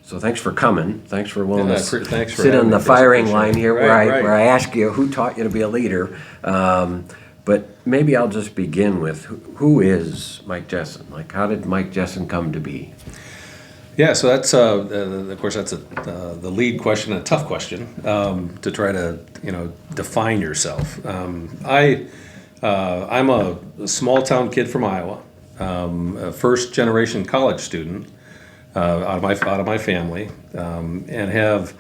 So thanks for coming. Thanks for willing to Thanks for sit on having the me, Chris. firing Appreciate line it. here Right. where I ask you who taught you to be a leader. But maybe I'll just begin with who is Mike Jessen? Like, how did Mike Jessen come to be? Yeah, so that's of course that's the lead question, a tough question to try to define yourself. I'm a small town kid from Iowa, a first generation college student out of my family, and have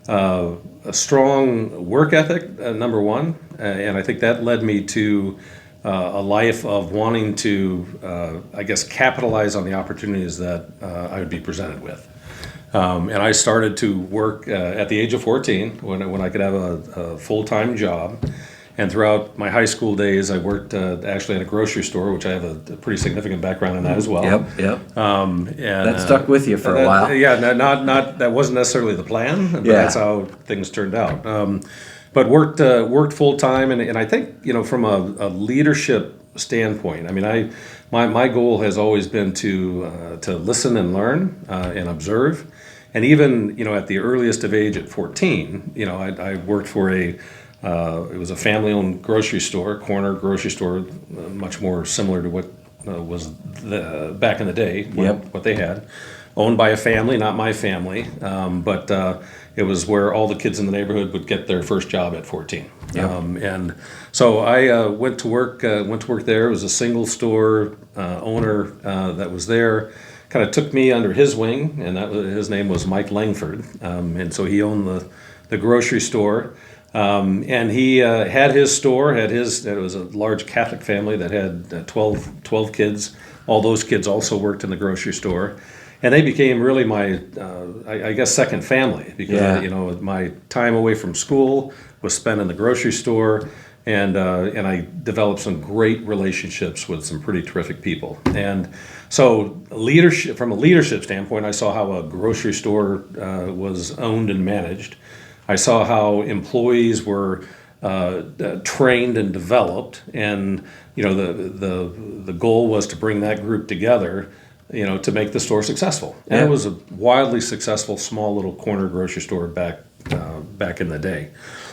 a strong work ethic, number one, and I think that led me to a life of wanting to, I guess, capitalize on the opportunities that I would be presented with. And I started to work at the age of 14 when I could have a full-time job. And throughout my high school days, I worked actually at a grocery store, which I have a pretty significant background in that as well. Yep. And That stuck with you for a while. Yeah, not that wasn't necessarily the plan, but that's how things turned out. But worked full time, and I think from a leadership standpoint, I mean, my goal has always been to listen and learn and observe, and even at the earliest of age at 14, I worked for it was a family-owned grocery store, corner grocery store, much more similar to what was back in the day, what they had. Owned by a family, not my family, but it was where all the kids in the neighborhood would get their first job at 14. Yep. And so I went to work there. It was a single store owner that was there. Kind of took me under his wing, and his name was Mike Langford. And so he owned the grocery store. And he had his store, it was a large Catholic family that had 12 kids. All those kids also worked in the grocery store. And they became really my, I guess, second family, because my time away from school was spent in the grocery store, and I developed some great relationships with some pretty terrific people. And so from a leadership standpoint, I saw how a grocery store was owned and managed. I saw how employees were trained and developed, and the goal was to bring that group together, to make the store successful. And it was a wildly successful small little corner grocery store back in the day.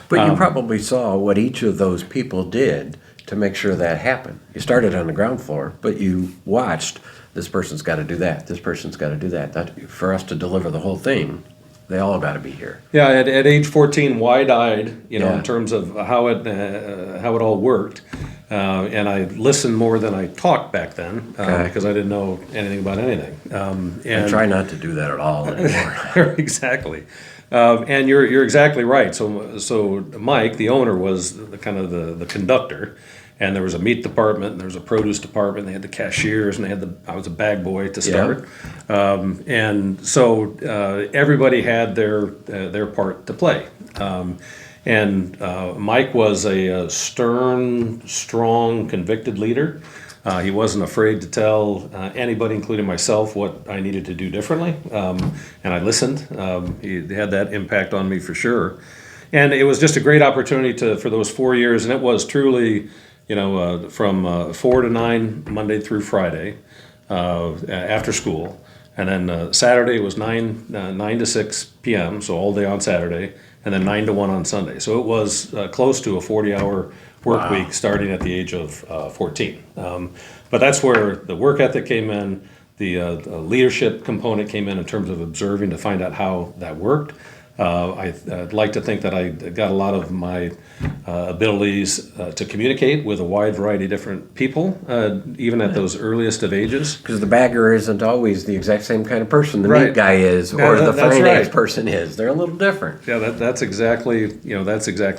But you probably saw what each of those people did to make sure that happened. You started on the ground floor, but you watched, this person's got to do that, this person's got to do that. For us to deliver the whole thing, they all got to be here. Yeah, at age 14, wide-eyed, in terms of how it all worked, and I listened more than I talked back then, because I didn't know anything about anything. And I try not to do that at all anymore. Exactly, and you're exactly right. So Mike, the owner, was the conductor. And there was a meat department, and there was a produce department. They had the cashiers, and I was a bag boy to start. And so everybody had their part to play. And Mike was a stern, strong, convicted leader. He wasn't afraid to tell anybody, including myself, what I needed to do differently. And I listened. He had that impact on me for sure. And it was just a great opportunity for those 4 years, and it was truly, from 4 to 9, Monday through Friday, after school. And then Saturday was 9 to 6 p.m., so all day on Saturday, and then 9 to 1 on Sunday. So it was close to a 40-hour work week starting at the age of 14. But that's where the work ethic came in, the leadership component came in terms of observing to find out how that worked. I'd like to think that I got a lot of my abilities to communicate with a wide variety of different people, even at those earliest of ages. Because the bagger isn't always the exact same kind of person the meat guy is, or the finance person is. They're a little different. Yeah, that's exactly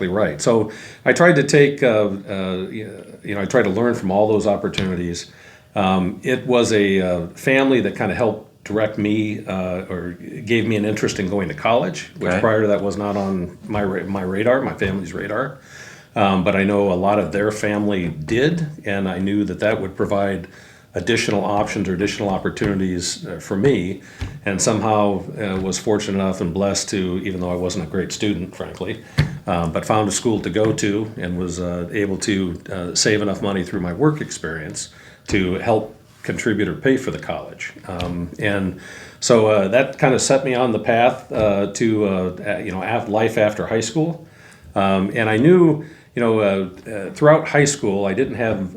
right. So I tried to take, I tried to learn from all those opportunities. It was a family that kind of helped direct me or gave me an interest in going to college, which prior to that was not on my radar, my family's radar. But I know a lot of their family did, and I knew that would provide additional options or additional opportunities for me, and somehow was fortunate enough and blessed to, even though I wasn't a great student, frankly, but found a school to go to and was able to save enough money through my work experience to help contribute or pay for the college. And so that kind of set me on the path to life after high school. And I knew, throughout high school, I didn't have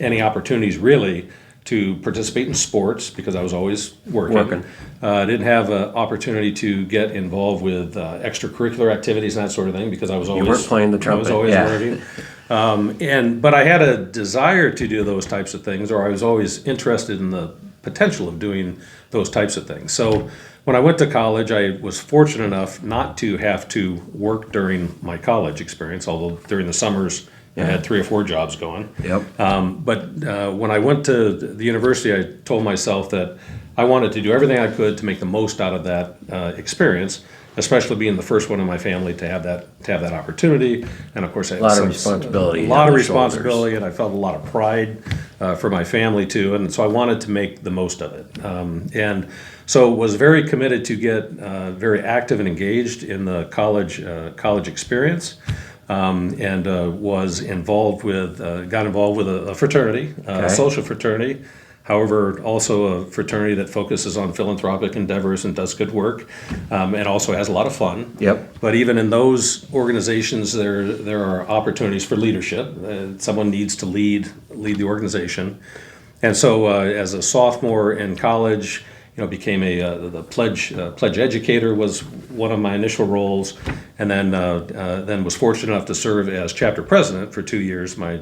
any opportunities really to participate in sports because I was always working. I didn't have an opportunity to get involved with extracurricular activities and that sort of thing because I was always, You weren't playing the trumpet. I was always working. But I had a desire to do those types of things, or I was always interested in the potential of doing those types of things. So when I went to college, I was fortunate enough not to have to work during my college experience, although during the summers I had 3 or 4 jobs going. Yep. But when I went to the university, I told myself that I wanted to do everything I could to make the most out of that experience, especially being the first one in my family to have that opportunity. And of course, I had A lot of responsibility. a lot of responsibility, and I felt a lot of pride for my family too. And so I wanted to make the most of it. And so was very committed to get very active and engaged in the college experience. And was involved with, got involved with a fraternity, a social fraternity. However, also a fraternity that focuses on philanthropic endeavors and does good work, and also has a lot of fun. Yep. But even in those organizations, there are opportunities for leadership. Someone needs to lead the organization. And so, as a sophomore in college, became the pledge educator was one of my initial roles, and then was fortunate enough to serve as chapter president for 2 years, my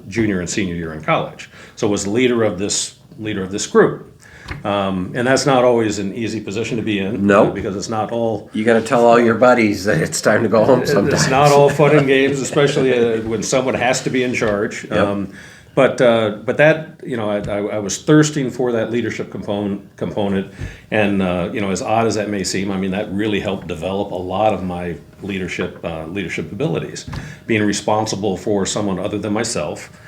junior and senior year in college. So was the leader of this group, and that's not always an easy position to be in. Nope. Because it's not all. You got to tell all your buddies that it's time to go home sometimes. It's not all fun and games, especially when someone has to be in charge. Yep. But that, I was thirsting for that leadership component, and as odd as that may seem, I mean that really helped develop a lot of my leadership abilities, being responsible for someone other than myself.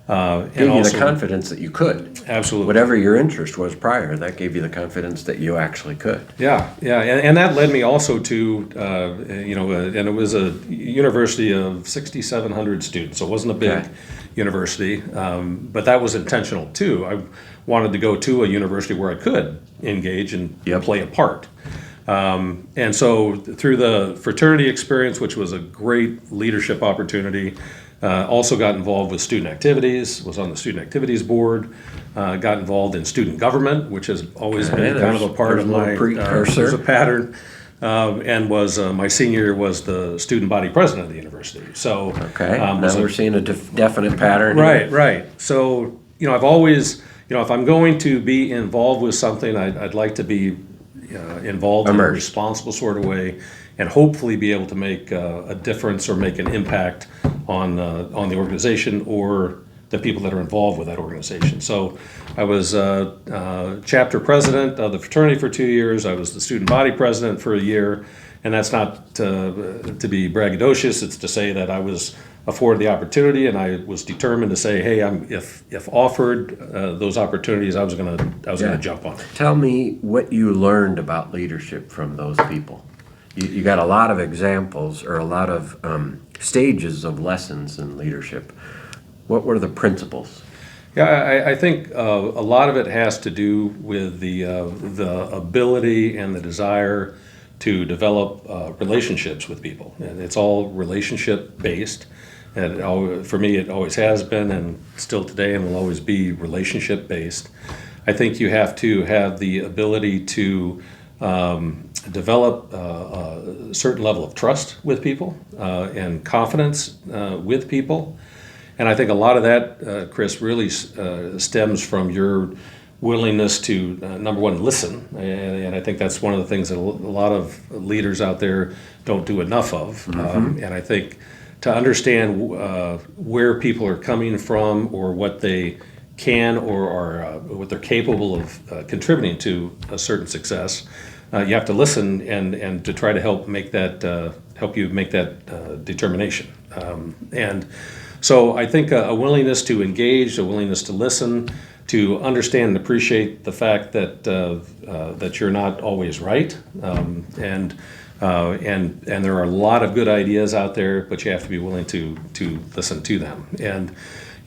Gave you the confidence that you could. Absolutely. Whatever your interest was prior, that gave you the confidence that you actually could. Yeah, and that led me also to, and it was a university of 6,700 students, so it wasn't a big university, but that was intentional too. I wanted to go to a university where I could engage and play a part. And so through the fraternity experience, which was a great leadership opportunity, also got involved with student activities, was on the student activities board, got involved in student government, which has always been kind of a part of my, there's a pattern, and was, my senior year was the student body president of the university. So, now we're seeing a definite pattern. Right. So, I've always, if I'm going to be involved with something, I'd like to be involved in a responsible sort of way, and hopefully be able to make a difference or make an impact on the organization or the people that are involved with that organization. So I was chapter president of the fraternity for 2 years. I was the student body president for a year, and that's not to be braggadocious. It's to say that I was afforded the opportunity, and I was determined to say, hey, if offered those opportunities, I was gonna jump on it. Tell me what you learned about leadership from those people. You got a lot of examples or a lot of stages of lessons in leadership. What were the principles? Yeah, I think a lot of it has to do with the ability and the desire to develop relationships with people. And it's all relationship based. And for me, it always has been, and still today, and will always be relationship based. I think you have to have the ability to develop a certain level of trust with people and confidence with people. And I think a lot of that, Chris, really stems from your willingness to, number one, listen. And I think that's one of the things that a lot of leaders out there don't do enough of. And I think to understand where people are coming from or what they can or are what they're capable of contributing to a certain success, you have to listen and to try to help you make that determination. And so I think a willingness to engage, a willingness to listen, to understand and appreciate the fact that that you're not always right, and And there are a lot of good ideas out there, but you have to be willing to listen to them. And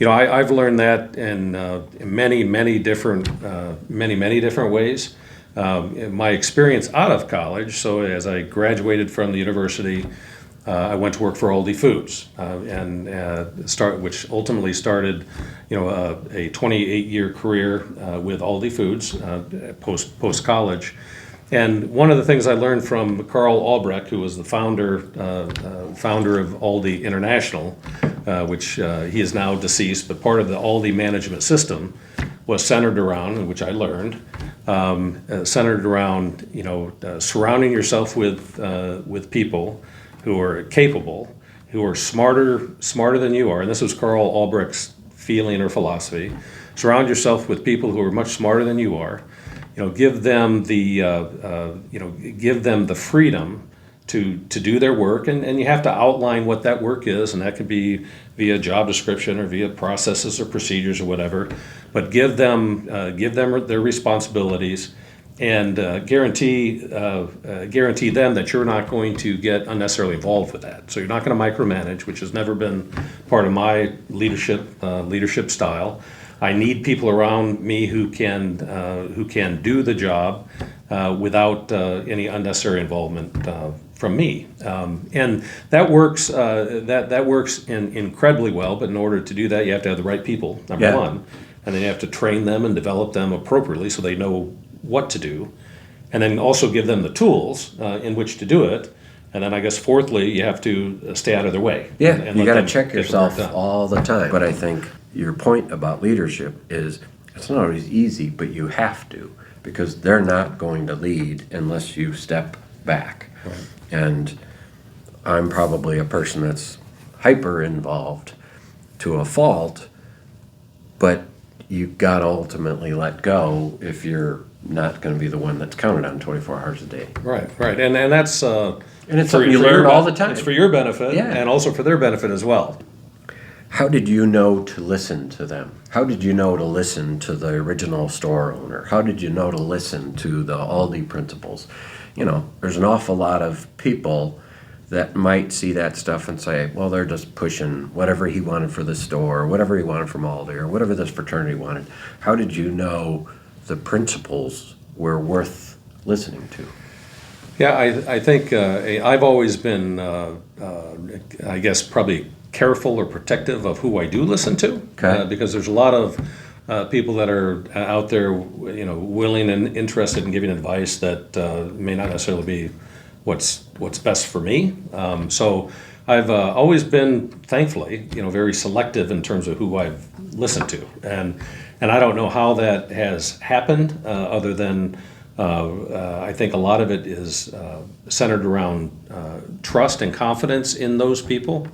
I've learned that in many different ways. My experience out of college. So as I graduated from the university, I went to work for Aldi Foods, which ultimately started, a 28-year career with Aldi Foods post college. And one of the things I learned from Carl Albrecht, who was the founder of Aldi International, which he is now deceased, but part of the Aldi management system was centered around, which I learned, centered around surrounding yourself with people who are capable, who are smarter than you are. And this was Carl Albrecht's feeling or philosophy. Surround yourself with people who are much smarter than you are. Give them the freedom to do their work, and you have to outline what that work is, and that could be via job description or via processes or procedures or whatever. But give them their responsibilities, and guarantee them that you're not going to get unnecessarily involved with that. So you're not going to micromanage, which has never been part of my leadership style. I need people around me who can do the job without any unnecessary involvement from me, and that works. That works incredibly well. But in order to do that, you have to have the right people. Number one, and then you have to train them and develop them appropriately so they know what to do, and then also give them the tools in which to do it. And then I guess fourthly, you have to stay out of their way. Yeah, and you let got to them check get the work yourself done. all the time. But I think your point about leadership is it's not always easy, but you have to, because they're not going to lead unless you step back. Right. And I'm probably a person that's hyper involved to a fault, but you've got to ultimately let go if you're not going to be the one that's counted on 24 hours a day. Right, and that's And it's something you learn all the time. It's for your benefit, Yeah. and also for their benefit as well. How did you know to listen to them? How did you know to listen to the original store owner? How did you know to listen to the Aldi principals? There's an awful lot of people that might see that stuff and say, well, they're just pushing whatever he wanted for the store, or whatever he wanted from Aldi, or whatever this fraternity wanted. How did you know the principles were worth listening to? Yeah, I think I've always been, I guess, probably careful or protective of who I do listen to, Okay. because there's a lot of people that are out there, willing and interested in giving advice that may not necessarily be what's best for me. So I've always been, thankfully, very selective in terms of who I've listened to, and I don't know how that has happened, other than I think a lot of it is centered around trust and confidence in those people,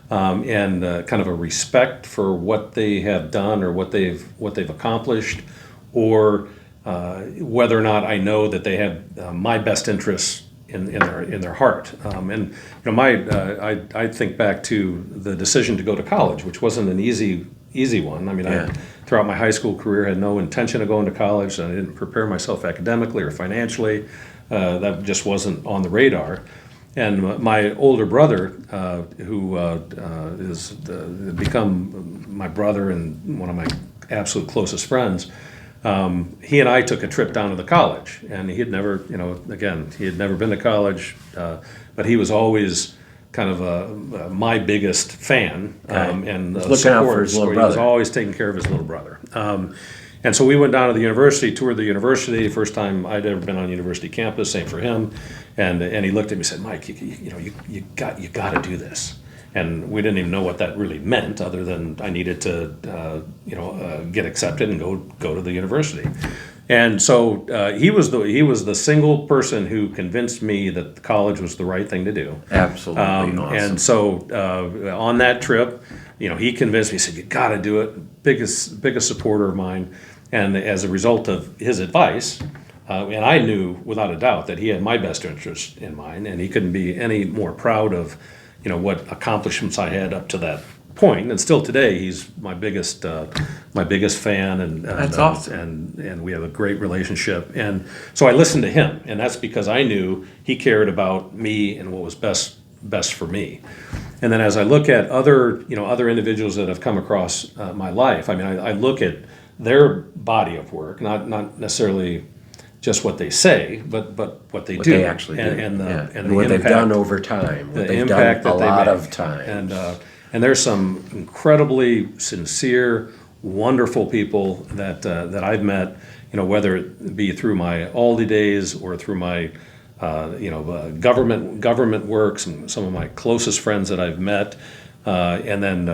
and kind of a respect for what they have done or what they've accomplished, or whether or not I know that they have my best interests in their heart. And I think back to the decision to go to college, which wasn't an easy one. I mean, Yeah. throughout my high school career, had no intention of going to college. I didn't prepare myself academically or financially. That just wasn't on the radar. And my older brother, who is become my brother and one of my absolute closest friends, he and I took a trip down to the college, and he had never, he had never been to college, but he was always kind of my biggest fan, and Looking out for his little He was brother. always taking care of his little brother. And so we went down to the university, toured the university. First time I'd ever been on university campus. Same for him. And he looked at me and said, "Mike, you got to do this." And we didn't even know what that really meant, other than I needed to get accepted and go to the university. And so he was the single person who convinced me that college was the right thing to do. Absolutely awesome. And so on that trip, he convinced me. He said, "You got to do it." Biggest supporter of mine. And as a result of his advice, and I knew without a doubt that he had my best interest in mind, and he couldn't be any more proud of, what accomplishments I had up to point, and still today, he's my biggest fan, and That's awesome. and we have a great relationship. And so I listened to him, and that's because I knew he cared about me and what was best for me. And then as I look at other individuals that have come across my life, I mean, I look at their body of work, not necessarily just what they say, but what they What do, they actually do. and the what they've impact, done over time. What the they've impact done that a lot they of make. time. And there's some incredibly sincere, wonderful people that I've met, whether it be through my Aldi days or through my government work, some of my closest friends that I've met, and then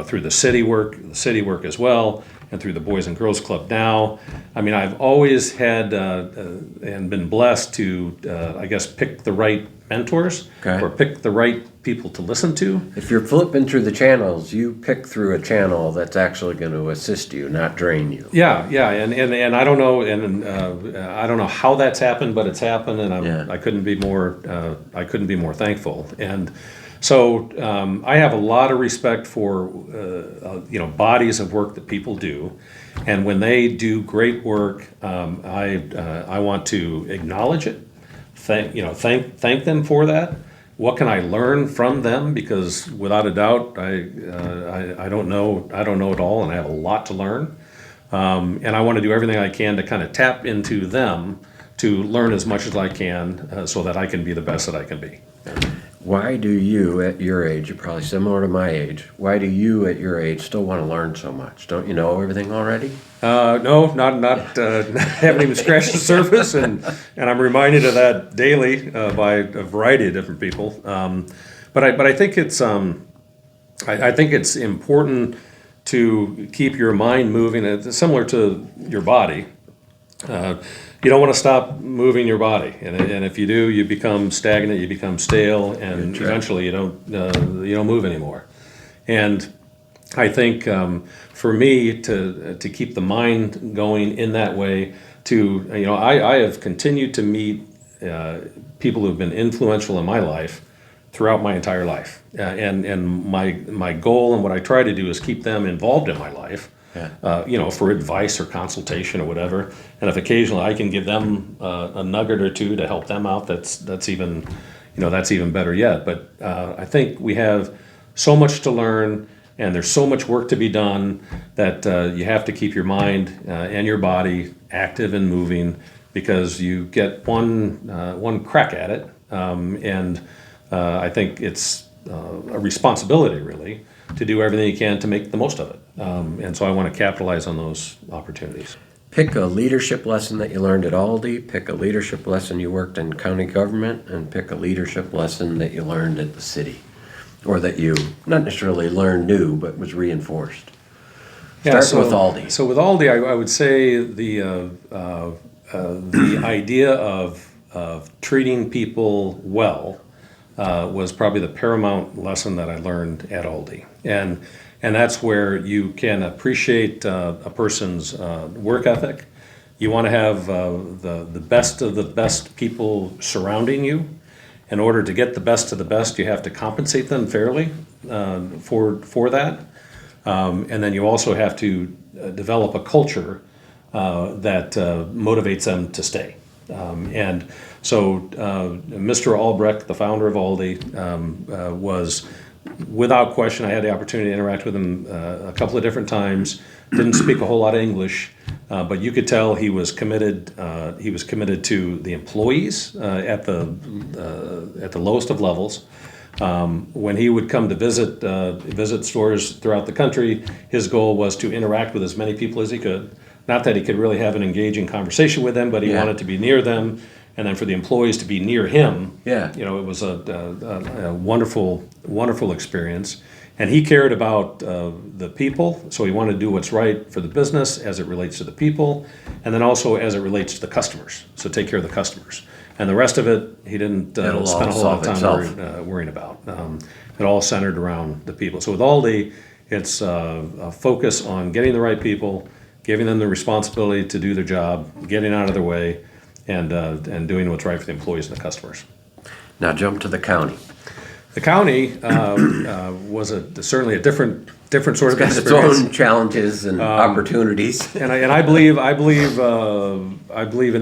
through the city work as well, and through the Boys and Girls Club now. I mean, I've always had and been blessed to, I guess, pick the right mentors, Okay. or pick the right people to listen to. If you're flipping through the channels, you pick through a channel that's actually going to assist you, not drain you. Yeah, and I don't know, I don't know how that's happened, but it's happened, and Yeah. I couldn't be more thankful. And so I have a lot of respect for bodies of work that people do, and when they do great work, I want to acknowledge it, thank them for that. What can I learn from them? Because without a doubt, I don't know it all, and I have a lot to learn. And I want to do everything I can to kind of tap into them to learn as much as I can, so that I can be the best that I can be. Why do you, at your age, you're probably similar to my age, why do you, at your age, still want to learn so much? Don't you know everything already? No, not haven't even scratched the surface, and I'm reminded of that daily by a variety of different people. But I think it's I think it's important to keep your mind moving. It's similar to your body. You don't want to stop moving your body, and if you do, you become stagnant, you become stale, and That's right. eventually you don't move anymore. And I think for me to keep the mind going in that way, I have continued to meet people who have been influential in my life throughout my entire life, and my goal and what I try to do is keep them involved in my life. Yeah. For advice or consultation or whatever. And if occasionally I can give them a nugget or two to help them out, that's even better yet. But I think we have so much to learn, and there's so much work to be done that you have to keep your mind and your body active and moving, because you get one crack at it, and I think it's a responsibility, really, to do everything you can to make the most of it. And so I want to capitalize on those opportunities. Pick a leadership lesson that you learned at Aldi, pick a leadership lesson you worked in county government, and pick a leadership lesson that you learned at the city, or that you not necessarily learned new, but was reinforced. Starting with Aldi. So with Aldi, I would say the idea of treating people well was probably the paramount lesson that I learned at Aldi. And that's where you can appreciate a person's work ethic. You want to have the best of the best people surrounding you. In order to get the best of the best, you have to compensate them fairly for that. And then you also have to develop a culture that motivates them to stay. And so Mr. Albrecht, the founder of Aldi, was, without question, I had the opportunity to interact with him a couple of different times. Didn't speak a whole lot of English, but you could tell he was committed. He was committed to the employees at the lowest of levels. When he would come to visit stores throughout the country, his goal was to interact with as many people as he could. Not that he could really have an engaging conversation with them, but he wanted to be near them, and then for the employees to be near him. Yeah. It was a wonderful, wonderful experience. And he cared about the people, so he wanted to do what's right for the business as it relates to the people, and then also as it relates to the customers. So take care of the customers. And the rest of it, he didn't It'll spend a all whole lot of solve time worrying about. It all centered around the people. So with Aldi, it's a focus on getting the right people, giving them the responsibility to do their job, getting out of their way, and doing what's right for the employees and the customers. Now jump to the county. The county was certainly a different sort of Got its experience. own challenges and opportunities. And I believe in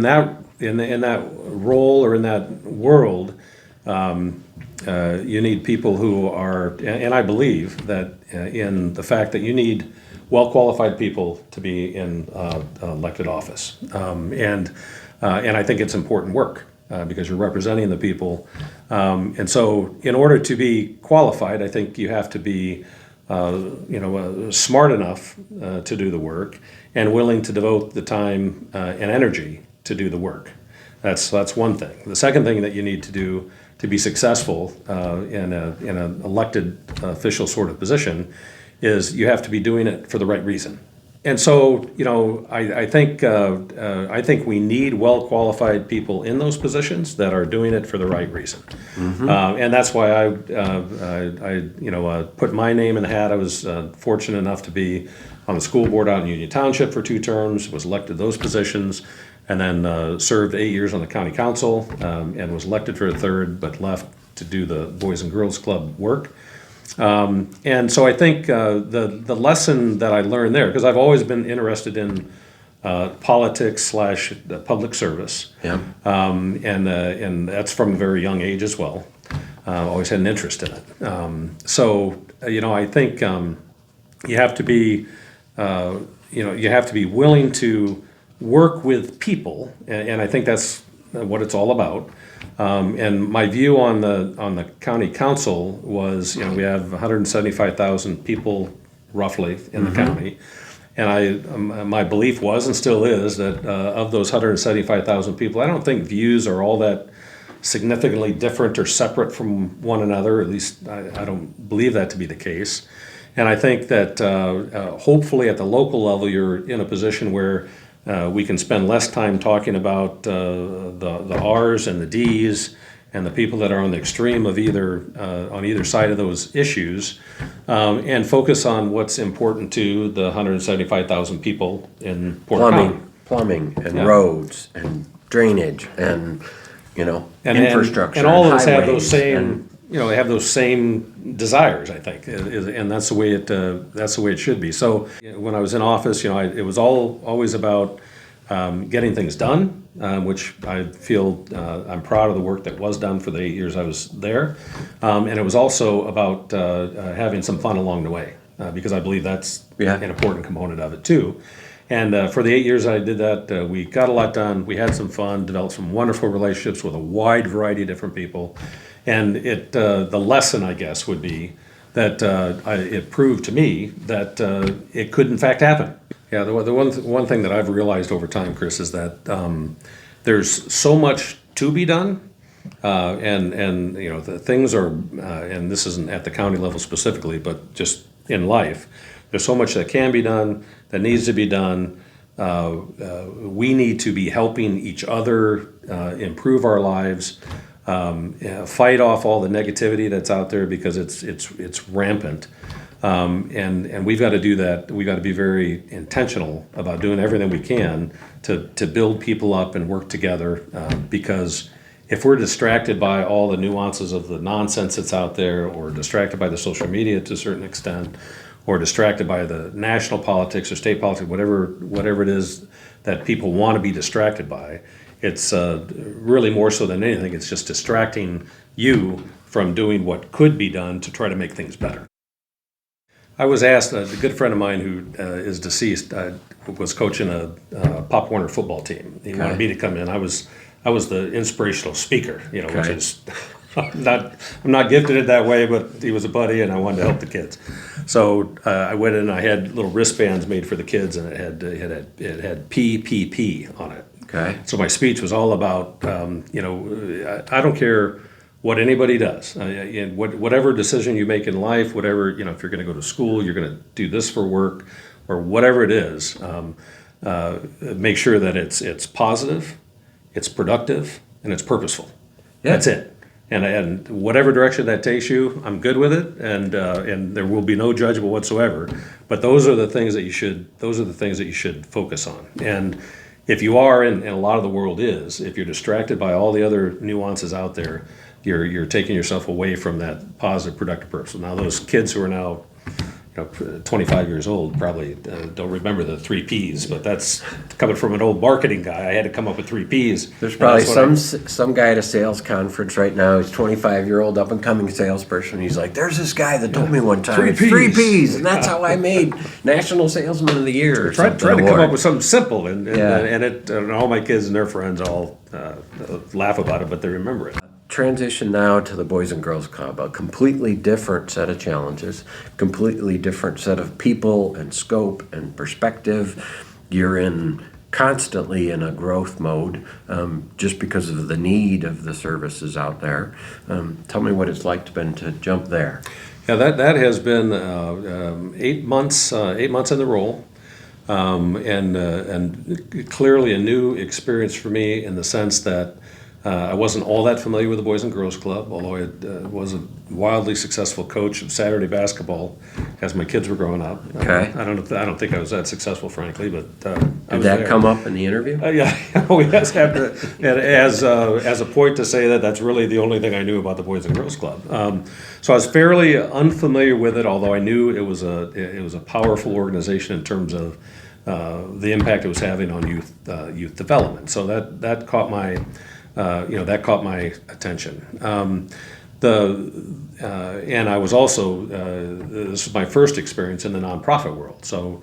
that role or in that world, you need people who are, and I believe that in the fact that you need well-qualified people to be in elected office, and I think it's important work because you're representing the people, and so in order to be qualified, I think you have to be smart enough to do the work and willing to devote the time and energy to do the work. That's one thing. The second thing that you need to do to be successful in an elected official sort of position is you have to be doing it for the right reason. And so, I think we need well-qualified people in those positions that are doing it for the right reason. Mm-hmm. And that's why I put my name in the hat. I was fortunate enough to be on the school board out in Union Township for 2 terms, was elected those positions, and then served 8 years on the county council, and was elected for a 3rd, but left to do the Boys and Girls Club work. And so I think the lesson that I learned there, because I've always been interested in politics / public service, Yeah. And that's from a very young age as well. Always had an interest in it. So I think you have to be willing to work with people, and I think that's what it's all about. And my view on the county council was, we have 175,000 people roughly in the county, and my belief was and still is that of those 175,000 people, I don't think views are all that significantly different or separate from one another. At least I don't believe that to be the case. And I think that hopefully at the local level, you're in a position where we can spend less time talking about the R's and the D's and the people that are on the extreme of on either side of those issues, and focus on what's important to the 175,000 people in Porter County. Plumbing and roads and drainage and infrastructure. And all of us have highways those same, they have those same desires, I think, and that's the way it should be. So when I was in office, it was always about getting things done, which I feel I'm proud of the work that was done for the 8 years I was there, and it was also about having some fun along the way, because I believe that's an important component of it too. And for the 8 years I did that, we got a lot done. We had some fun, developed some wonderful relationships with a wide variety of different people. And the lesson, I guess, would be that it proved to me that it could, in fact, happen. Yeah, the one thing that I've realized over time, Chris, is that there's so much to be done, and the things are, and this isn't at the county level specifically, but just in life, there's so much that can be done, that needs to be done. We need to be helping each other improve our lives. Fight off all the negativity that's out there, because it's rampant, and we've got to do that. We've got to be very intentional about doing everything we can to build people up and work together, because if we're distracted by all the nuances of the nonsense that's out there, or distracted by the social media to a certain extent, or distracted by the national politics or state politics, whatever it is that people want to be distracted by, it's really more so than anything, it's just distracting you from doing what could be done to try to make things better. I was asked, a good friend of mine who is deceased was coaching a Pop Warner football team. He wanted me to come in. I was the inspirational speaker, which is I'm not gifted it that way, but he was a buddy and I wanted to help the kids. So I went in and I had little wristbands made for the kids, and it had PPP on it. Okay. So my speech was all about, I don't care what anybody does. Whatever decision you make in life, whatever, if you're going to go to school, you're going to do this for work, or whatever it is, make sure that it's positive, it's productive, and it's purposeful. Yeah. That's it. And whatever direction that takes you, I'm good with it, and there will be no judgment whatsoever. But those are the things that you should focus on. And if you are, and a lot of the world is, if you're distracted by all the other nuances out there, you're taking yourself away from that positive, productive person. Now, those kids who are now 25 years old probably don't remember the 3 Ps, but that's coming from an old marketing guy. I had to come up with 3 Ps. There's probably some guy at a sales conference right now. He's 25-year-old up and coming salesperson. He's like, "There's this guy that told me one time 3 Ps, and that's how I made National Salesman of the Year." Try to come up with something simple, and all my kids and their friends all laugh about it, but they remember it. Transition now to the Boys and Girls Club, a completely different set of challenges, completely different set of people and scope and perspective. You're constantly in a growth mode just because of the need of the services out there. Tell me what it's like to jump there. Yeah, that has been 8 months. 8 months in the role. And clearly a new experience for me in the sense that I wasn't all that familiar with the Boys and Girls Club, although I was a wildly successful coach of Saturday basketball as my kids were growing up. Okay. I don't think I was that successful, frankly, but did that come up in the interview? Yeah, we just have to, as a point to say that's really the only thing I knew about the Boys and Girls Club. So I was fairly unfamiliar with it, although I knew it was a powerful organization in terms of the impact it was having on youth development. So that caught my attention. And I was also this was my first experience in the nonprofit world. So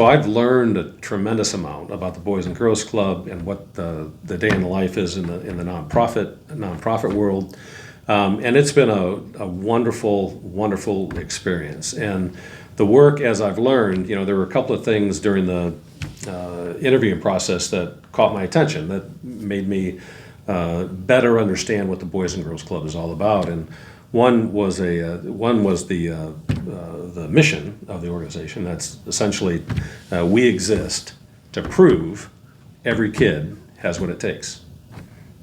I've learned a tremendous amount about the Boys and Girls Club and what the day in the life is in the nonprofit world. And it's been a wonderful experience. And the work, as I've learned, there were a couple of things during the interviewing process that caught my attention that made me better understand what the Boys and Girls Club is all about. And one was the mission of the organization. That's essentially we exist to prove every kid has what it takes.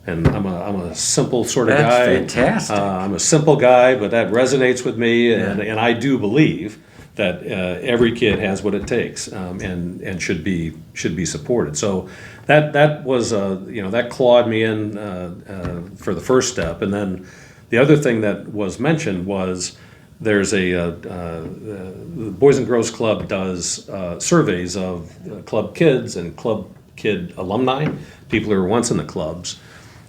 And I'm a simple sort of guy. That's fantastic. I'm a simple guy, but that resonates with me, and I do believe that every kid has what it takes and should be supported. So that was that clawed me in for the first step, and then the other thing that was mentioned was there's the Boys and Girls Club does surveys of club kids and club kid alumni, people who were once in the clubs,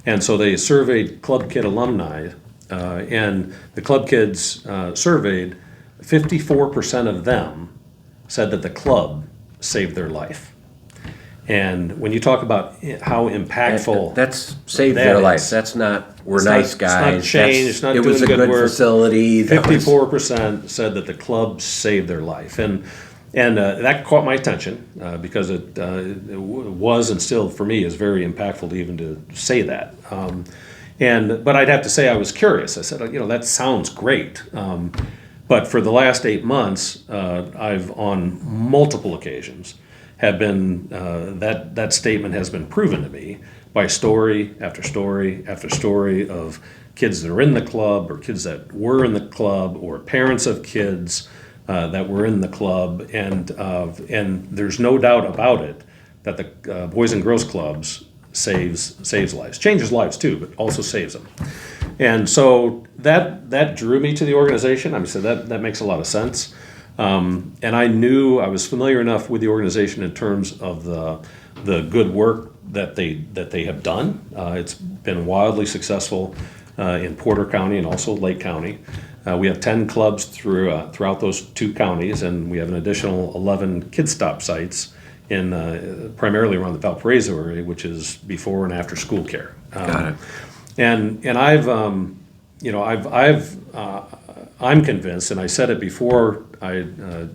and so they surveyed club kid alumni, and the club kids surveyed. 54% of them said that the club saved their life. And when you talk about how impactful that's saved their life. That's not we're nice guys. It's not change. It's not doing was a good work. Facility. 54% said that the club saved their life, and that caught my attention because it was and still for me is very impactful to even to say that. But I'd have to say I was curious. I said, that sounds great. But for the last 8 months, I've on multiple occasions have been that statement has been proven to me by story after story after story of kids that are in the club or kids that were in the club or parents of kids that were in the club, and there's no doubt about it that the Boys and Girls Clubs saves lives, changes lives too, but also saves them. And so that drew me to the organization. I mean, so that makes a lot of sense. And I knew I was familiar enough with the organization in terms of the good work that they have done. It's been wildly successful in Porter County and also Lake County. We have 10 clubs throughout those two counties, and we have an additional 11 Kid Stop sites in primarily around the Valparaiso area, which is before and after school care. Got it. And I'm convinced, and I said it before I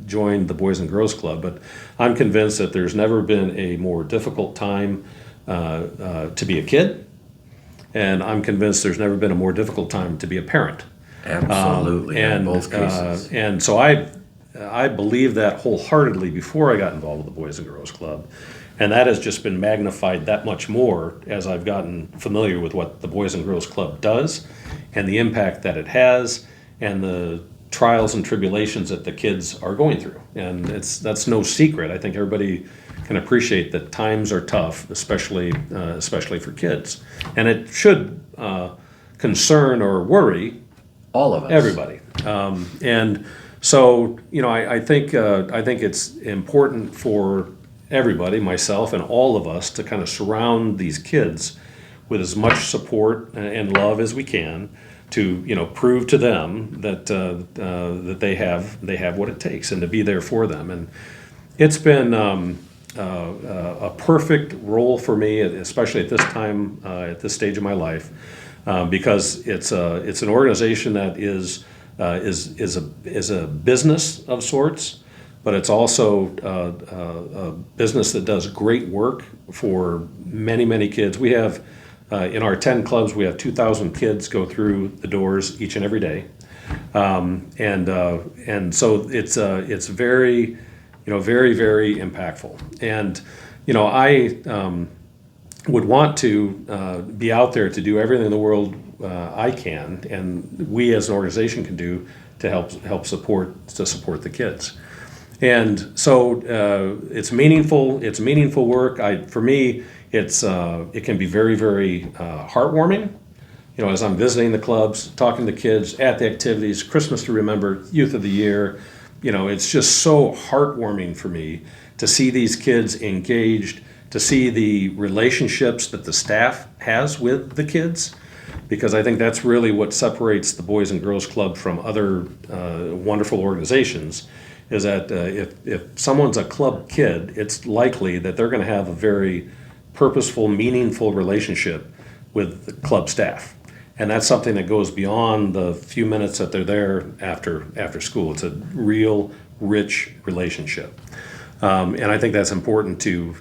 joined the Boys and Girls Club, but I'm convinced that there's never been a more difficult time to be a kid, and I'm convinced there's never been a more difficult time to be a parent. Absolutely, in both cases. And so I believe that wholeheartedly before I got involved with the Boys and Girls Club. And that has just been magnified that much more as I've gotten familiar with what the Boys and Girls Club does and the impact that it has and the trials and tribulations that the kids are going through. And that's no secret. I think everybody can appreciate that times are tough, especially for kids. And it should concern or worry All of us. everybody. And so, I think it's important for everybody, myself and all of us, to kind of surround these kids with as much support and love as we can to, prove to them that that they have what it takes, and to be there for them. And it's been a perfect role for me, especially at this time, at this stage of my life, because it's an organization that is a business of sorts, but it's also a business that does great work for many, many kids. We have in our 10 clubs, we have 2,000 kids go through the doors each and every day, and so it's very, very, very impactful. And I would want to be out there to do everything in the world I can, and we as an organization can do, to help support the kids. And so it's meaningful. It's meaningful work. For me, it can be very, very heartwarming. As I'm visiting the clubs, talking to kids at the activities, Christmas to Remember, Youth of the Year. It's just so heartwarming for me to see these kids engaged, to see the relationships that the staff has with the kids, because I think that's really what separates the Boys and Girls Club from other wonderful organizations, is that if someone's a club kid, it's likely that they're going to have a very purposeful, meaningful relationship with the club staff. And that's something that goes beyond the few minutes that they're there after school. It's a real, rich relationship. And I think that's important to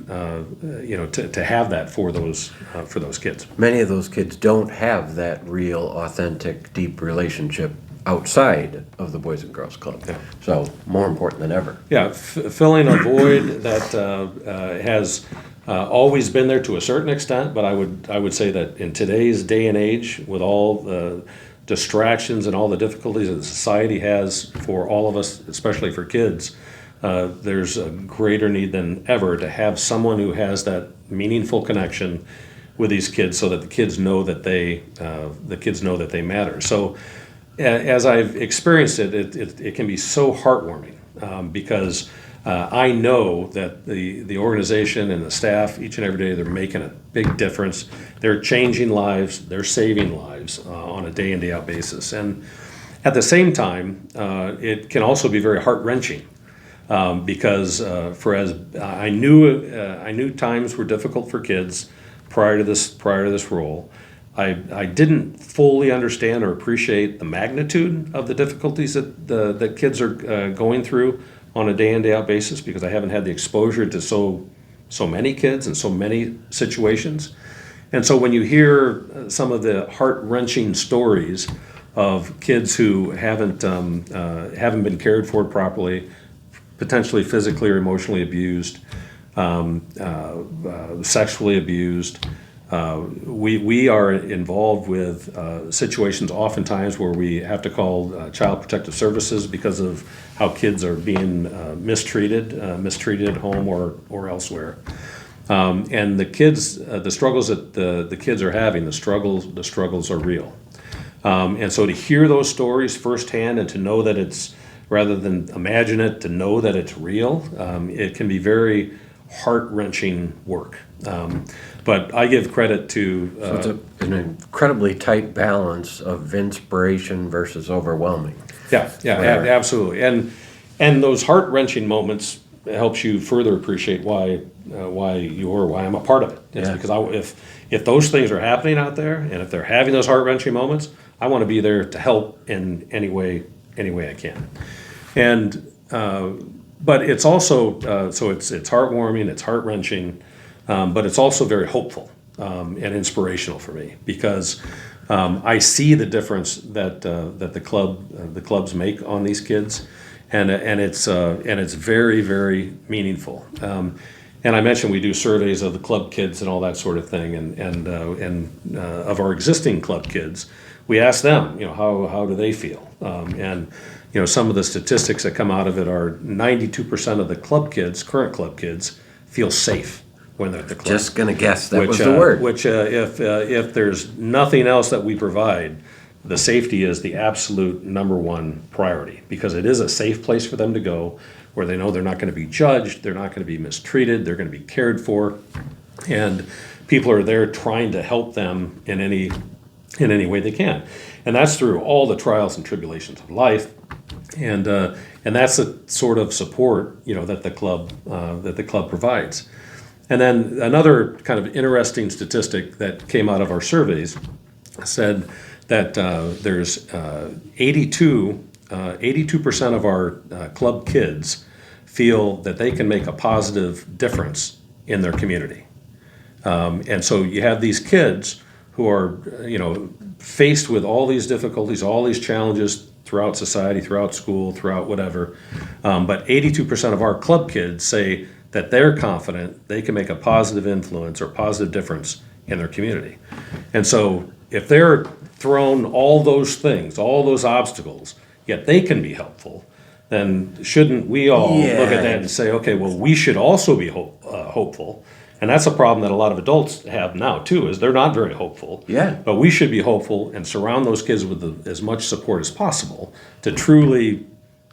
have that for those kids. Many of those kids don't have that real, authentic, deep relationship outside of the Boys and Girls Club. Yeah. So more important than ever. Yeah, filling a void that has always been there to a certain extent, but I would say that in today's day and age, with all the distractions and all the difficulties that society has for all of us, especially for kids, there's a greater need than ever to have someone who has that meaningful connection with these kids, so that the kids know that they matter. So, as I've experienced it can be so heartwarming, because I know that the organization and the staff, each and every day, they're making a big difference. They're changing lives. They're saving lives on a day in, day out basis. And at the same time, it can also be very heart-wrenching, because I knew times were difficult for kids prior to this role. I didn't fully understand or appreciate the magnitude of the difficulties that kids are going through on a day in, day out basis, because I haven't had the exposure to so many kids and so many situations. And so when you hear some of the heart-wrenching stories of kids who haven't been cared for properly, potentially physically or emotionally abused, sexually abused, we are involved with situations oftentimes where we have to call Child Protective Services because of how kids are being mistreated at home or elsewhere. And the kids, the struggles that the kids are having, the struggles are real. And so to hear those stories firsthand, and to know that it's, rather than imagine it, to know that it's real, it can be very heart-wrenching work. But I give credit to... So it's an incredibly tight balance of inspiration versus overwhelming. Yeah, absolutely. And those heart-wrenching moments helps you further appreciate why I'm a part of it. It's because if those things are happening out there, and if they're having those heart-wrenching moments, I want to be there to help in any way I can. And but it's also so it's heartwarming, it's heart-wrenching, but it's also very hopeful and inspirational for me, because I see the difference that the clubs make on these kids, and it's very, very meaningful. And I mentioned we do surveys of the club kids and all that sort of thing, and of our existing club kids, we ask them, how do they feel? And some of the statistics that come out of it are 92% of the current club kids, feel safe when they're at the club. Just gonna guess that was the word. Which, if there's nothing else that we provide, the safety is the absolute number one priority, because it is a safe place for them to go, where they know they're not going to be judged, they're not going to be mistreated, they're going to be cared for, and people are there trying to help them in any way they can, and that's through all the trials and tribulations of life, and that's the sort of support that the club provides. And then another kind of interesting statistic that came out of our surveys said that there's 82% of our club kids feel that they can make a positive difference in their community. And so you have these kids who are, faced with all these difficulties, all these challenges throughout society, throughout school, throughout whatever. But 82% of our club kids say that they're confident they can make a positive influence or positive difference in their community. And so if they're thrown all those things, all those obstacles, yet they can be helpful, then shouldn't we all look at that and say, okay, well, we should also be hopeful? And that's a problem that a lot of adults have now too, is they're not very hopeful. Yeah. But we should be hopeful and surround those kids with as much support as possible to truly,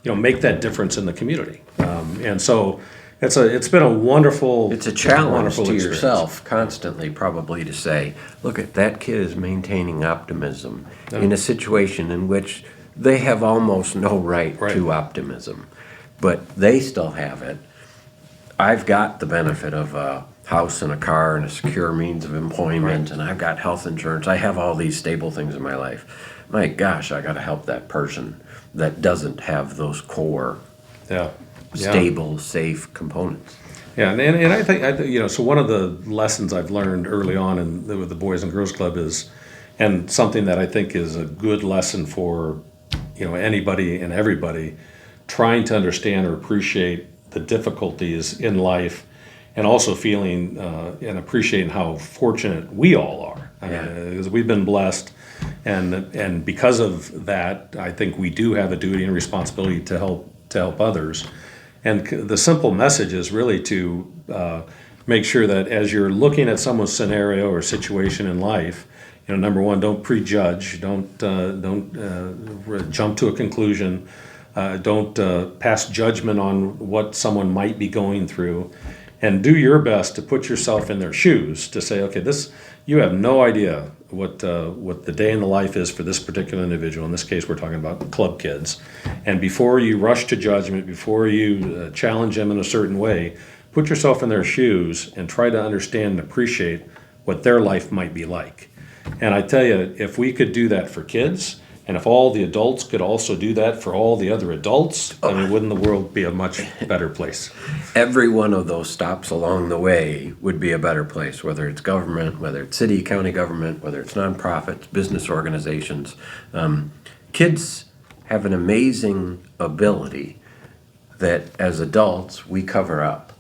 make that difference in the community. And so it's been a wonderful. It's a challenge wonderful to experience. yourself constantly, probably, to say, look, at that kid is maintaining optimism in a situation in which they have almost no right to optimism, but they still have it. I've got the benefit of a house and a car and a secure means of employment, and I've got health insurance. I have all these stable things in my life. My gosh, I got to help that person that doesn't have those core stable, safe components. Yeah, and I think, so one of the lessons I've learned early on with the Boys and Girls Club is, and something that I think is a good lesson for, anybody and everybody, trying to understand or appreciate the difficulties in life, and also feeling and appreciating how fortunate we all are. Because we've been blessed, and because of that, I think we do have a duty and responsibility to help others. And the simple message is really to make sure that as you're looking at someone's scenario or situation in life, number one, don't prejudge, don't jump to a conclusion, don't pass judgment on what someone might be going through, and do your best to put yourself in their shoes to say, okay, you have no idea what the day in the life is for this particular individual. In this case, we're talking about club kids. And before you rush to judgment, before you challenge them in a certain way, put yourself in their shoes and try to understand and appreciate what their life might be like. And I tell you, if we could do that for kids, and if all the adults could also do that for all the other adults, wouldn't the world be a much better place? Every one of those stops along the way would be a better place, whether it's government, whether it's city, county government, whether it's nonprofits, business organizations. Kids have an amazing ability that as adults we cover up.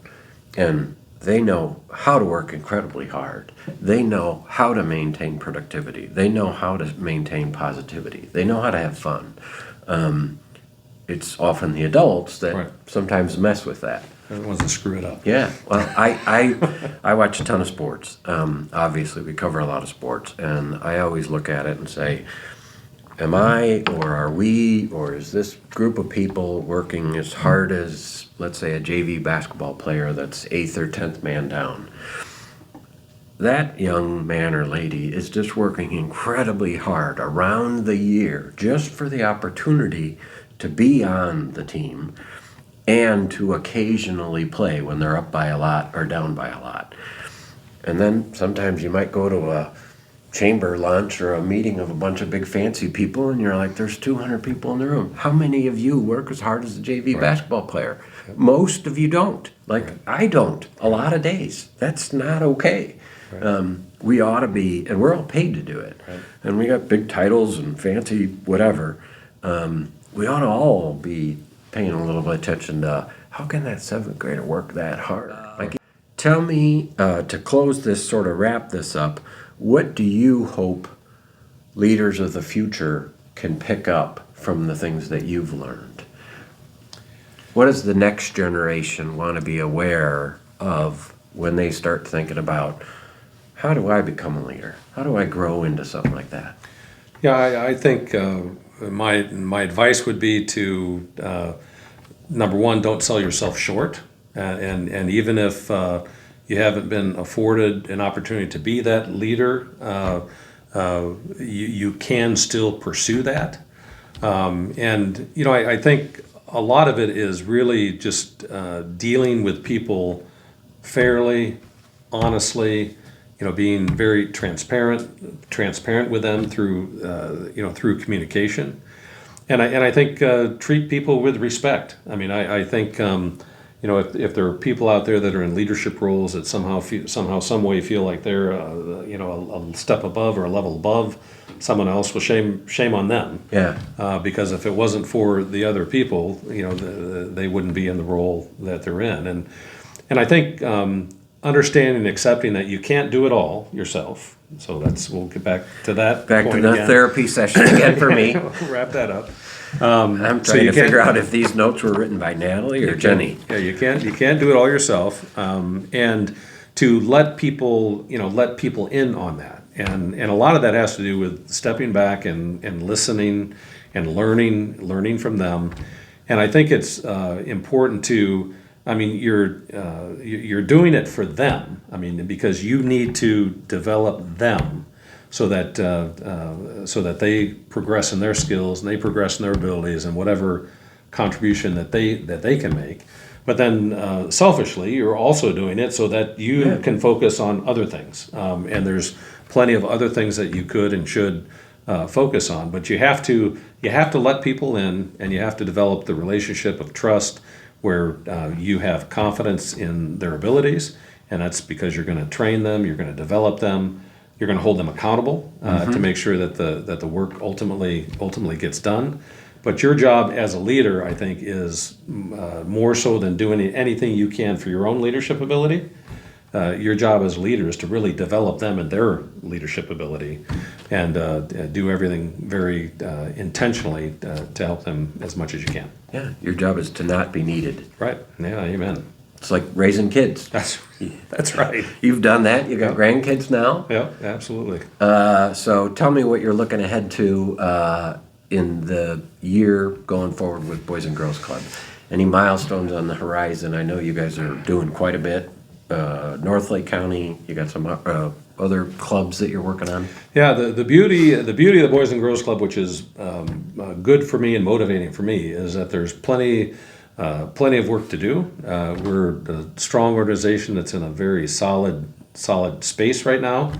And they know how to work incredibly hard. They know how to maintain productivity. They know how to maintain positivity. They know how to have fun. It's often the adults that sometimes mess with that. They're the ones that screw it up. Yeah, well, I watch a ton of sports. Obviously, we cover a lot of sports, and I always look at it and say, am I, or are we, or is this group of people working as hard as, let's say, a JV basketball player that's 8th or 10th man down? That young man or lady is just working incredibly hard around the year just for the opportunity to be on the team and to occasionally play when they're up by a lot or down by a lot. And then sometimes you might go to a chamber lunch or a meeting of a bunch of big fancy people, and you're like, there's 200 people in the room. How many of you work as hard as a JV basketball player? Most of you don't. I don't. A lot of days. That's not okay. We ought to be, and we're all paid to do it. And we got big titles and fancy whatever. We ought to all be paying a little bit of attention to how can that 7th grader work that hard? Tell me, to close this, sort of wrap this up, what do you hope leaders of the future can pick up from the things that you've learned? What does the next generation want to be aware of when they start thinking about, how do I become a leader? How do I grow into something like that? Yeah, I think my advice would be to number one, don't sell yourself short, and even if you haven't been afforded an opportunity to be that leader, you can still pursue that. And I think a lot of it is really just dealing with people fairly, honestly, being very transparent with them through communication, and I think treat people with respect. I mean, I think if there are people out there that are in leadership roles that somehow some way feel like they're a step above or a level above someone else, well, shame on them. Yeah. Because if it wasn't for the other people, they wouldn't be in the role that they're in, and I think. Understanding and accepting that you can't do it all yourself. So we'll get back to that. Back point to the again. Therapy session again for me. Wrap that up. I'm trying to figure out if these notes were written by Natalie or Jenny. Yeah, you can't do it all yourself, and to let people in on that, and a lot of that has to do with stepping back and listening and learning from them, and I think it's important to. I mean, you're doing it for them. I mean, because you need to develop them so that they progress in their skills and they progress in their abilities and whatever contribution that they can make. But then selfishly, you're also doing it so that you can focus on other things. And there's plenty of other things that you could and should focus on. But you have to let people in, and you have to develop the relationship of trust, where you have confidence in their abilities, and that's because you're going to train them, you're going to develop them, you're going to hold them accountable to make sure that the work ultimately gets done. But your job as a leader, I think, is more so than doing anything you can for your own leadership ability. Your job as a leader is to really develop them and their leadership ability, and do everything very intentionally to help them as much as you can. Yeah, your job is to not be needed. Right. Yeah. Amen. It's like raising kids. That's right. You've done that. You got grandkids now. Yeah. Absolutely. So tell me what you're looking ahead to in the year going forward with Boys and Girls Club. Any milestones on the horizon? I know you guys are doing quite a bit. North Lake County, you got some other clubs that you're working on? Yeah, the beauty of the Boys and Girls Club, which is good for me and motivating for me, is that there's plenty of work to do. We're a strong organization that's in a very solid space right now,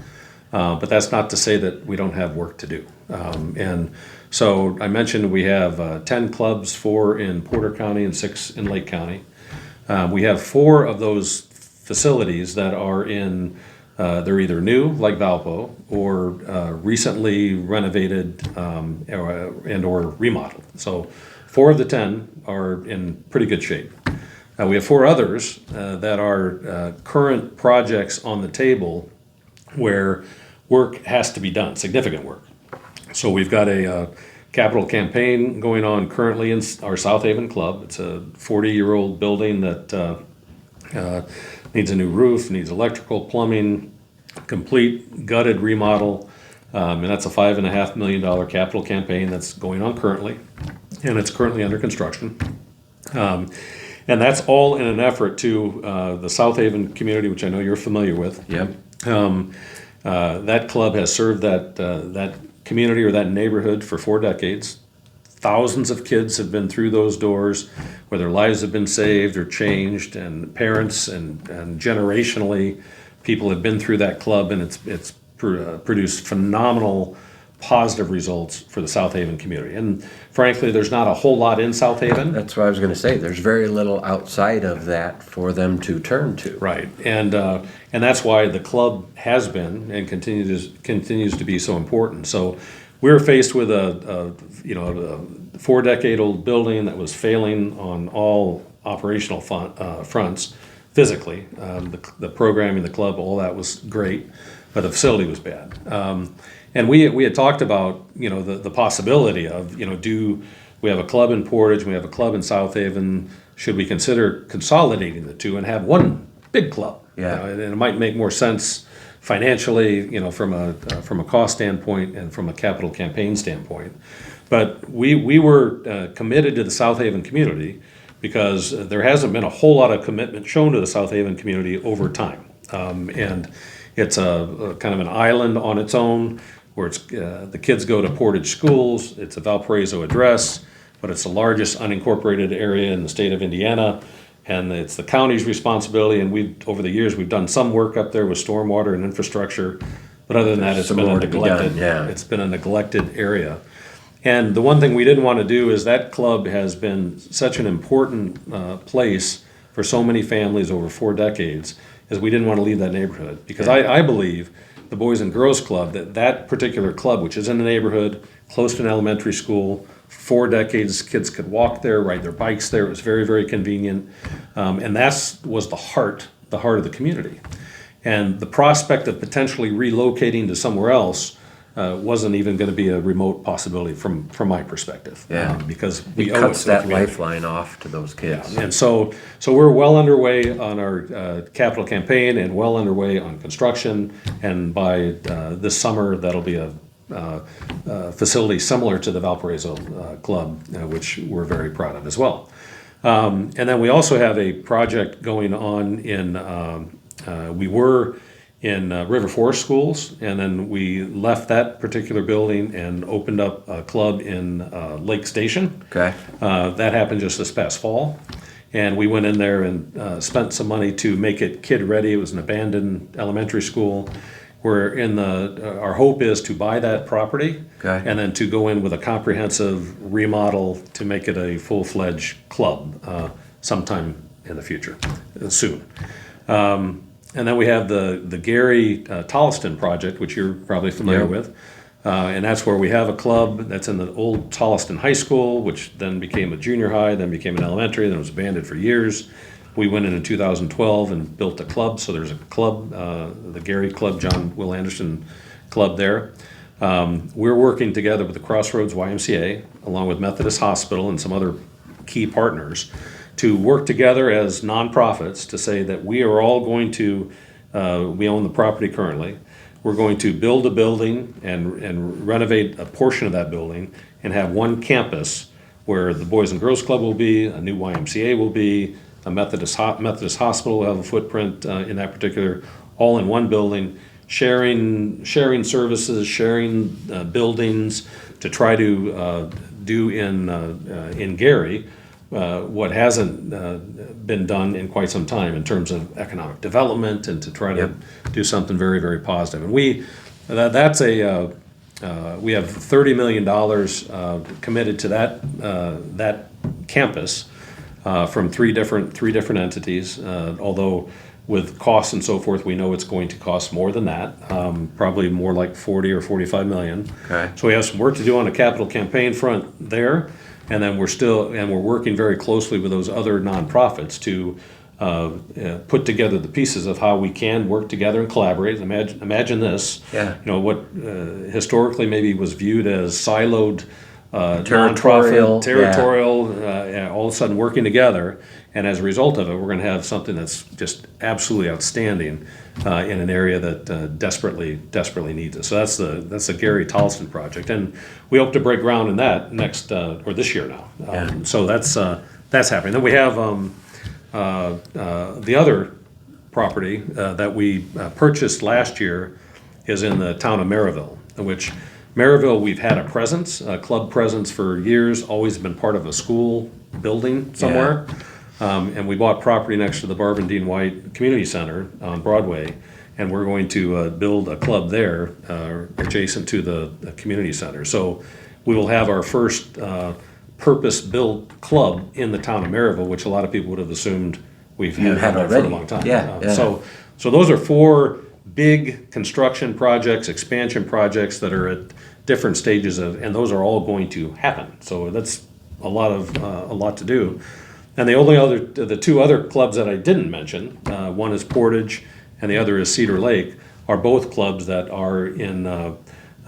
but that's not to say that we don't have work to do. And so I mentioned we have 10 clubs, 4 in Porter County and 6 in Lake County. We have 4 of those facilities that are in, they're either new, like Valpo, or recently renovated or remodeled. So 4 of the 10 are in pretty good shape. We have 4 others that are current projects on the table where work has to be done, significant work. So we've got a capital campaign going on currently in our South Haven Club. It's a 40-year-old building that needs a new roof, needs electrical, plumbing, complete gutted remodel, and that's a $5.5 million capital campaign that's going on currently, and it's currently under construction. And that's all in an effort to the South Haven community, which I know you're familiar with. Yep. That club has served that community or that neighborhood for 4 decades. Thousands of kids have been through those doors where their lives have been saved or changed, and parents and generationally, people have been through that club, and it's produced phenomenal positive results for the South Haven community. And frankly, there's not a whole lot in South Haven. That's what I was going to say. There's very little outside of that for them to turn to. Right, and that's why the club has been and continues to be so important. So we were faced with a 4-decade-old building that was failing on all operational fronts. Physically, the programming, the club, all that was great, but the facility was bad. And we had talked about the possibility of do we have a club in Portage, we have a club in South Haven? Should we consider consolidating the two and have one big club. Yeah. And it might make more sense financially, from a cost standpoint and from a capital campaign standpoint. But we were committed to the South Haven community because there hasn't been a whole lot of commitment shown to the South Haven community over time. And it's a kind of an island on its own where it's the kids go to Portage schools. It's a Valparaiso address, but it's the largest unincorporated area in the state of Indiana. And it's the county's responsibility, and over the years, we've done some work up there with stormwater and infrastructure, but other than that, it's been a neglected, it's been a neglected area. And the one thing we didn't want to do is that club has been such an important place for so many families over 4 decades, is we didn't want to leave that neighborhood. Because I believe the Boys and Girls Club, that particular club, which is in the neighborhood, close to an elementary school, 4 decades, kids could walk there, ride their bikes there. It was very, very convenient. And that was the heart of the community. And the prospect of potentially relocating to somewhere else wasn't even going to be a remote possibility from my perspective. Because we owe it cuts to the that community. lifeline off to those kids. And so we're well underway on our capital campaign and well underway on construction. And by this summer, that'll be a facility similar to the Valparaiso Club, which we're very proud of as well. And then we also have a project going on we were in River Forest Schools, and then we left that particular building and opened up a club in Lake Station. Okay. That happened just this past fall. And we went in there and spent some money to make it kid-ready. It was an abandoned elementary school. Our hope is to buy that property and then to go in with a comprehensive remodel to make it a full-fledged club sometime in the future, soon. And then we have the Gary Tolliston project, which you're probably familiar with. And that's where we have a club that's in the old Tolliston High School, which then became a junior high, then became an elementary, then was abandoned for years. We went in 2012 and built a club. So there's a club, the Gary Club, John Will Anderson Club there. We're working together with the Crossroads YMCA, along with Methodist Hospital and some other key partners, to work together as nonprofits to say that we are all going to, we own the property currently, we're going to build a building and renovate a portion of that building and have one campus where the Boys and Girls Club will be, a new YMCA will be, a Methodist Hospital will have a footprint in that particular, all in one building, sharing services, sharing buildings to try to do in Gary what hasn't been done in quite some time in terms of economic development, and to try to do something very, very positive. And we have $30 million committed to that campus. From three different entities, although with costs and so forth, we know it's going to cost more than that, probably more like 40 or 45 million. Okay. So we have some work to do on the capital campaign front there, and then we're working very closely with those other nonprofits to put together the pieces of how we can work together and collaborate. Imagine this. What historically maybe was viewed as siloed. Territorial, all of a sudden working together, and as a result of it, we're going to have something that's just absolutely outstanding in an area that desperately needs it. So that's the Gary Tolliston project, and we hope to break ground in that next or this year now. So that's happening. Then we have the other property that we purchased last year is in the town of Maryville, which Maryville, we've had a club presence for years, always been part of a school building somewhere. And we bought property next to the Barb and Dean White Community Center on Broadway, and we're going to build a club there adjacent to the community center. So we will have our first purpose-built club in the town of Maryville, which a lot of people would have assumed we've had for a long time. So those are 4 big construction projects, expansion projects that are at different stages and those are all going to happen. So that's a lot to do. And the 2 other clubs that I didn't mention, one is Portage and the other is Cedar Lake, are both clubs that are in,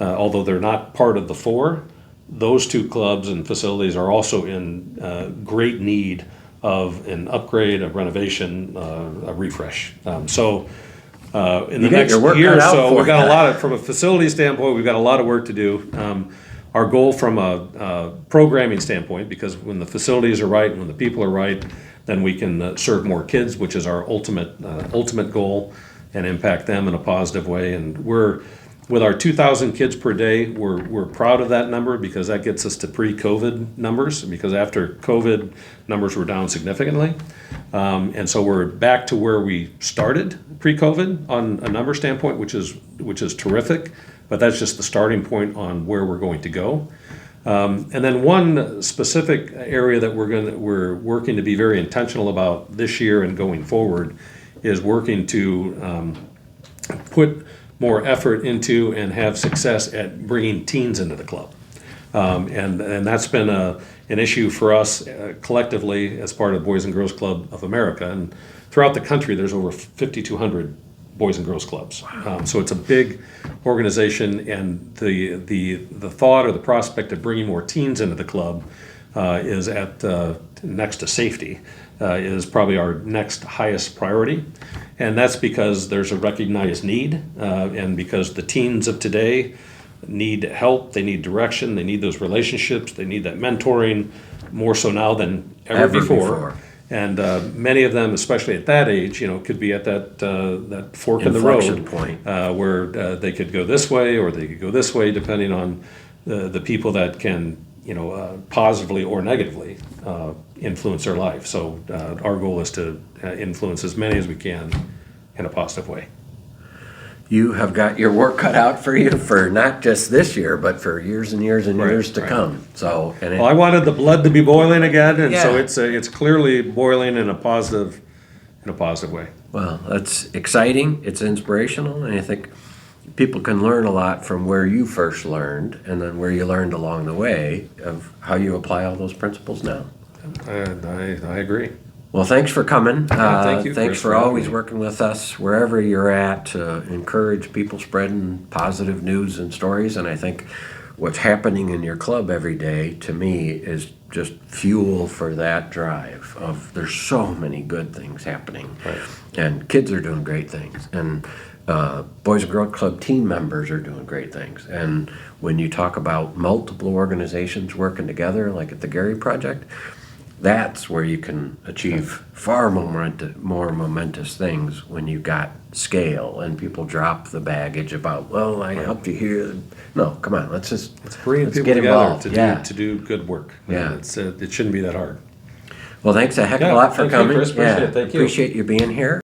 although they're not part of the 4, those 2 clubs and facilities are also in great need of an upgrade, a renovation, a refresh. In the got next your work year or cut out so, for we've got ya. a lot of, from a facility standpoint, we've got a lot of work to do. Our goal from a programming standpoint, because when the facilities are right, when the people are right, then we can serve more kids, which is our ultimate goal, and impact them in a positive way. And with our 2,000 kids per day, we're proud of that number, because that gets us to pre-COVID numbers, because after COVID, numbers were down significantly. And so we're back to where we started pre-COVID on a number standpoint, which is terrific, but that's just the starting point on where we're going to go. And then one specific area that we're working to be very intentional about this year and going forward is working to put more effort into and have success at bringing teens into the club. And that's been an issue for us collectively as part of Boys and Girls Club of America. And throughout the country, there's over 5,200 Boys and Girls Clubs. So it's a big organization, and the thought or the prospect of bringing more teens into the club is at next to safety, is probably our next highest priority. And that's because there's a recognized need, and because the teens of today need help, they need direction, they need those relationships, they need that mentoring more so now than ever before. And many of them, especially at that age, could be at that fork in the road Inflection point. where they could go this way or they could go this way, depending on the people that can, positively or negatively influence their life. So our goal is to influence as many as we can in a positive way. You have got your work cut out for you for not just this year, but for years and years and years to come. So, Well, I wanted the blood to be boiling again, and so Yeah. it's clearly boiling in a positive way. well, that's exciting. It's inspirational, and I think people can learn a lot from where you first learned, and then where you learned along the way of how you apply all those principles now. I agree. Well, thanks for coming. Thank you, Thanks Chris, for for having always me. working with us wherever you're at to encourage people spreading positive news and stories. And I think what's happening in your club every day, to me, is just fuel for that drive of there's so many good things happening. Right. And kids are doing great things. And Boys and Girls Club team members are doing great things. And when you talk about multiple organizations working together, like at the Gary Project, that's where you can achieve far more momentous things when you got scale and people drop the baggage about, well, I helped you here. No, come on, let's Bringing people get together involved. to do good work. Yeah. It shouldn't be that hard. Well, thanks a heck of a Yeah, lot for thank you, coming. Chris. Appreciate it. Thank you. Appreciate you being here.